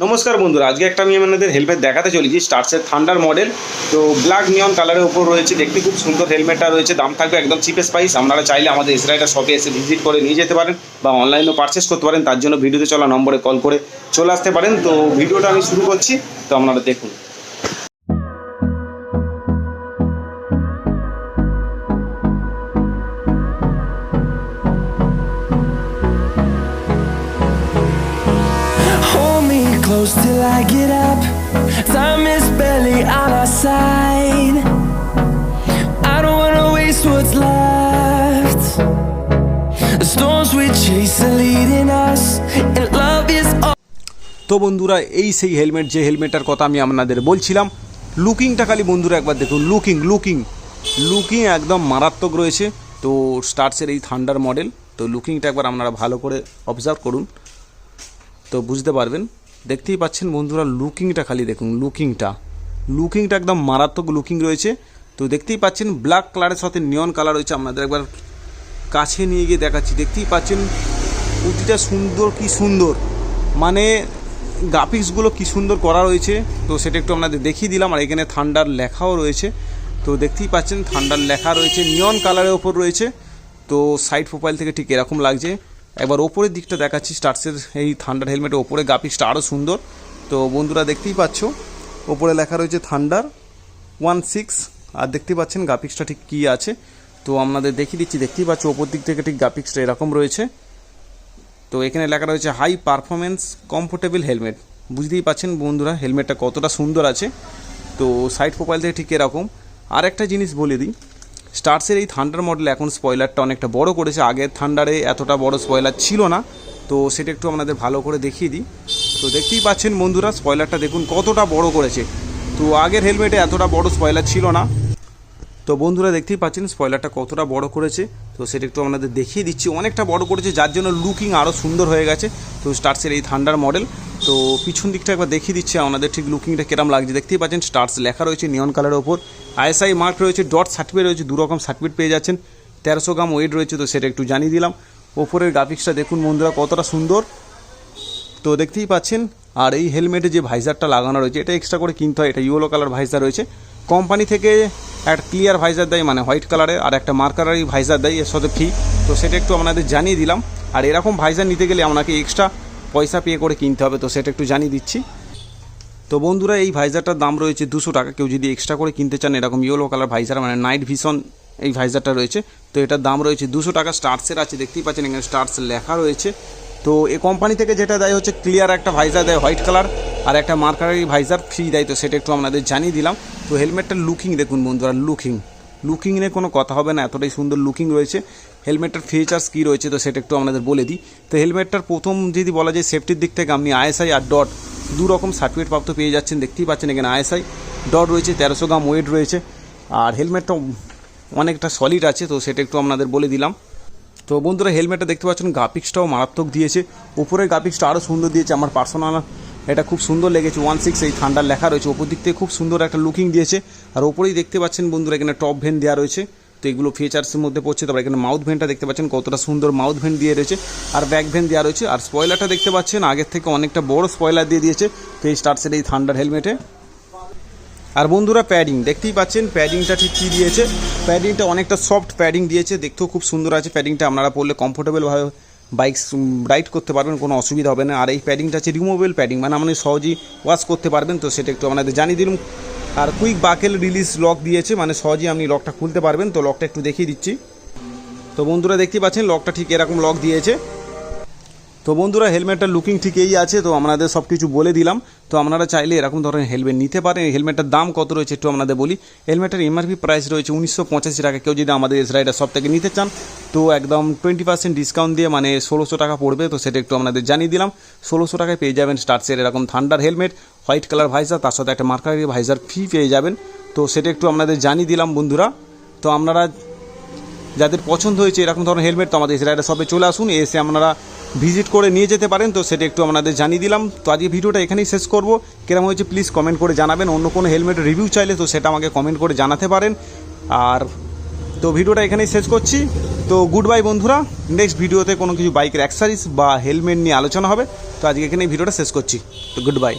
নমস্কার বন্ধুরা, আজকে একটা আমি আপনাদের হেলমেট দেখাতে চলেছি স্টার্সের থান্ডার মডেল। তো ব্ল্যাক নিয়ন কালারের উপর রয়েছে, দেখতে খুব সুন্দর হেলমেটটা রয়েছে। দাম থাকবে একদম চিপেস্ট প্রাইস। আপনারা চাইলে আমাদের এসরাইডার শপে এসে ভিজিট করে নিয়ে যেতে পারেন বা অনলাইনেও পারচেস করতে পারেন। তার জন্য ভিডিওতে চলা নম্বরে কল করে চলে আসতে পারেন। তো ভিডিওটা আমি শুরু করছি, তো আপনারা দেখুন। Close till I get up. Time is barely on our side. I don't wanna waste what's left. The storms we chase are leading us, and love is all. তো বন্ধুরা, এই সেই হেলমেট, যে হেলমেটটার কথা আমি আপনাদের বলছিলাম। লুকিংটা খালি বন্ধুরা একবার দেখুন। লুকিং একদম মারাত্মক রয়েছে। তো স্টার্সের এই থান্ডার মডেল, তো লুকিংটা একবার আপনারা ভালো করে অবজার্ভ করুন, তো বুঝতে পারবেন। দেখতেই পাচ্ছেন বন্ধুরা, লুকিংটা খালি দেখুন। লুকিংটা একদম মারাত্মক লুকিং রয়েছে। তো দেখতেই পাচ্ছেন ব্ল্যাক কালারের সাথে নিয়ন কালার রয়েছে। আপনাদের একবার কাছে নিয়ে গিয়ে দেখাচ্ছি। দেখতেই পাচ্ছেন প্রতিটা কি সুন্দর মানে গ্রাফিক্সগুলো কি সুন্দর করা রয়েছে। তো সেটা একটু আপনাদের দেখিয়ে দিলাম। আর এখানে থান্ডার লেখাও রয়েছে। তো দেখতেই পাচ্ছেন থান্ডার লেখা রয়েছে, নিয়ন কালারের ওপর রয়েছে। তো সাইড প্রোফাইল থেকে ঠিক এরকম লাগছে। একবার ওপরের দিকটা দেখাচ্ছি। স্টার্সের এই থান্ডার হেলমেটের ওপরে গ্রাফিক্সটা আরও সুন্দর। তো বন্ধুরা দেখতেই পাচ্ছ, ওপরে লেখা রয়েছে থান্ডার 16। আর দেখতে পাচ্ছেন গ্রাফিক্সটা ঠিক কী আছে। তো আপনাদের দেখিয়ে দিচ্ছি। দেখতেই পাচ্ছ ওপর দিক থেকে ঠিক গ্রাফিক্সটা এরকম রয়েছে। তো এখানে লেখা রয়েছে হাই পারফরমেন্স কমফোর্টেবল হেলমেট। বুঝতেই পাচ্ছেন বন্ধুরা হেলমেটটা কতটা সুন্দর আছে। তো সাইড প্রোফাইল থেকে ঠিক এরকম। আর একটা জিনিস বলে দিই, স্টার্সের এই থান্ডার মডেল এখন স্পয়লারটা অনেকটা বড় করেছে। আগের থান্ডারে এতটা বড় স্পয়লার ছিল না। তো সেটা একটু আপনাদের ভালো করে দেখিয়ে দিই। তো দেখতেই পাচ্ছেন বন্ধুরা স্পয়লারটা দেখুন কতটা বড় করেছে। তো আগের হেলমেটে এতটা বড় স্পয়লার ছিল না। তো বন্ধুরা দেখতেই পাচ্ছেন স্পয়লারটা কতটা বড় করেছে। তো সেটা একটু আপনাদের দেখিয়ে দিচ্ছি। অনেকটা বড় করেছে, যার জন্য লুকিং আরও সুন্দর হয়ে গেছে। তো স্টার্সের এই থান্ডার মডেল, তো পিছন দিকটা একবার দেখিয়ে দিচ্ছি আপনাদের ঠিক লুকিংটা কিরম লাগছে। দেখতেই পাচ্ছেন স্টার্স লেখা রয়েছে নিয়ন কালারের ওপর। আইএসআই মার্ক রয়েছে, ডট সার্টিফিকেট রয়েছে, দু রকম সার্টিফিকেট পেয়ে যাচ্ছেন। 1300 গ্রাম ওয়েট রয়েছে। তো সেটা একটু জানিয়ে দিলাম। ওপরের গ্রাফিক্সটা দেখুন বন্ধুরা কতটা সুন্দর। তো দেখতেই পাচ্ছেন। আর এই হেলমেটে যে ভাইজারটা লাগানো রয়েছে, এটা এক্সট্রা করে কিনতে হয়। এটা ইয়েলো কালার ভাইজার রয়েছে। কোম্পানি থেকে একটা ক্লিয়ার ভাইজার দেয়, মানে হোয়াইট কালারের, আর একটা মার্কারি ভাইজার দেয় এর সাথে ফ্রি। তো সেটা একটু আপনাদের জানিয়ে দিলাম। আর এরকম ভাইজার নিতে গেলে আপনাকে এক্সট্রা পয়সা পে করে কিনতে হবে। তো সেটা একটু জানিয়ে দিচ্ছি। তো বন্ধুরা এই ভাইজারটার দাম রয়েছে 200 টাকা। কেউ যদি এক্সট্রা করে কিনতে চান এরকম ইয়েলো কালার ভাইজার, মানে নাইট ভিশন এই ভাইজারটা রয়েছে, তো এটার দাম রয়েছে 200 টাকা। স্টার্সের আছে, দেখতেই পাচ্ছেন এখানে স্টার্স লেখা রয়েছে। তো এই কোম্পানি থেকে যেটা দেয় হচ্ছে ক্লিয়ার একটা ভাইজার দেয় হোয়াইট কালার, আর একটা মার্কারি ভাইজার ফ্রি দেয়। তো সেটা একটু আপনাদের জানিয়ে দিলাম। তো হেলমেটটার লুকিং দেখুন বন্ধুরা, লুকিং নিয়ে কোনো কথা হবে না, এতটাই সুন্দর লুকিং রয়েছে। হেলমেটটার ফিচার্স কী রয়েছে তো সেটা একটু আপনাদের বলে দিই। তো হেলমেটটার প্রথম যদি বলা যায় সেফটির দিক থেকে, আপনি আইএসআই আর ডট দু রকম সার্টিফিকেট প্রাপ্ত পেয়ে যাচ্ছেন। দেখতেই পাচ্ছেন এখানে আইএসআই ডট রয়েছে, 1300 গ্রাম ওয়েট রয়েছে। আর হেলমেটটা অনেকটা সলিড আছে। তো সেটা একটু আপনাদের বলে দিলাম। তো বন্ধুরা হেলমেটটা দেখতে পাচ্ছেন গ্রাফিক্সটাও মারাত্মক দিয়েছে। উপরের গ্রাফিক্সটা আরও সুন্দর দিয়েছে। আমার পার্সোনাল এটা খুব সুন্দর লেগেছে। 16 এই থান্ডার লেখা রয়েছে। ওপর দিক থেকে খুব সুন্দর একটা লুকিং দিয়েছে। আর ওপরেই দেখতে পাচ্ছেন বন্ধুরা এখানে টপ ভেন দেওয়া রয়েছে। তো এগুলো ফিচার্সের মধ্যে পড়ছে। তারপর এখানে মাউথ ভেনটা দেখতে পাচ্ছেন কতটা সুন্দর মাউথ ভেন দিয়ে রয়েছে। আর ব্যাক ভেন দেওয়া রয়েছে। আর স্পয়লারটা দেখতে পাচ্ছেন আগের থেকে অনেকটা বড় স্পয়লার দিয়ে দিয়েছে তো এই স্টার্সের এই থান্ডার হেলমেটে। আর বন্ধুরা প্যাডিং দেখতেই পাচ্ছেন, প্যাডিংটা ঠিক কী দিয়েছে। প্যাডিংটা অনেকটা সফট প্যাডিং দিয়েছে, দেখতেও খুব সুন্দর আছে। প্যাডিংটা আপনারা পরলে কমফোর্টেবলভাবে বাইক রাইড করতে পারবেন, কোনো অসুবিধা হবে না। আর এই প্যাডিংটা হচ্ছে রিমুভেবল প্যাডিং, মানে আপনি সহজেই ওয়াশ করতে পারবেন। তো সেটা একটু আপনাদের জানিয়ে দিলাম। আর কুইক বাকেল রিলিজ লক দিয়েছে, মানে সহজেই আপনি লকটা খুলতে পারবেন। তো লকটা একটু দেখিয়ে দিচ্ছি। তো বন্ধুরা দেখতেই পাচ্ছেন লকটা ঠিক এরকম লক দিয়েছে। তো বন্ধুরা হেলমেটটার লুকিং ঠিক এই আছে। তো আপনাদের সব কিছু বলে দিলাম। তো আপনারা চাইলে এরকম ধরনের হেলমেট নিতে পারেন। এই হেলমেটটার দাম কত রয়েছে একটু আপনাদের বলি। হেলমেটের এমআরপি প্রাইস রয়েছে 1985 টাকা। কেউ যদি আমাদের এসরাইডার সব থেকে নিতে চান তো একদম 20% ডিসকাউন্ট দিয়ে মানে 1600 টাকা পড়বে। তো সেটা একটু আপনাদের জানিয়ে দিলাম। 1600 টাকায় পেয়ে যাবেন স্টার্সের এরকম thunder helmet, white colour visor, তার সাথে একটা মার্কারি ভাইজার ফ্রি পেয়ে যাবেন। তো সেটা একটু আপনাদের জানিয়ে দিলাম বন্ধুরা। তো আপনারা যাদের পছন্দ হয়েছে এরকম ধরনের হেলমেট, তো আমাদের এসরাইডার শপে চলে আসুন, এসে আপনারা ভিজিট করে নিয়ে যেতে পারেন। তো সেটা একটু আপনাদের জানিয়ে দিলাম। তো আজকে ভিডিওটা এখানেই শেষ করব। কেরম হয়েছে প্লিজ কমেন্ট করে জানাবেন। অন্য কোনো হেলমেটের রিভিউ চাইলে তো সেটা আমাকে কমেন্ট করে জানাতে পারেন। আর তো ভিডিওটা এখানেই শেষ করছি। তো গুড বাই বন্ধুরা, নেক্সট ভিডিওতে কোনো কিছু বাইকের অ্যাক্সেসরিজ বা হেলমেট নিয়ে আলোচনা হবে। তো আজকে এখানেই ভিডিওটা শেষ করছি। তো গুড বাই।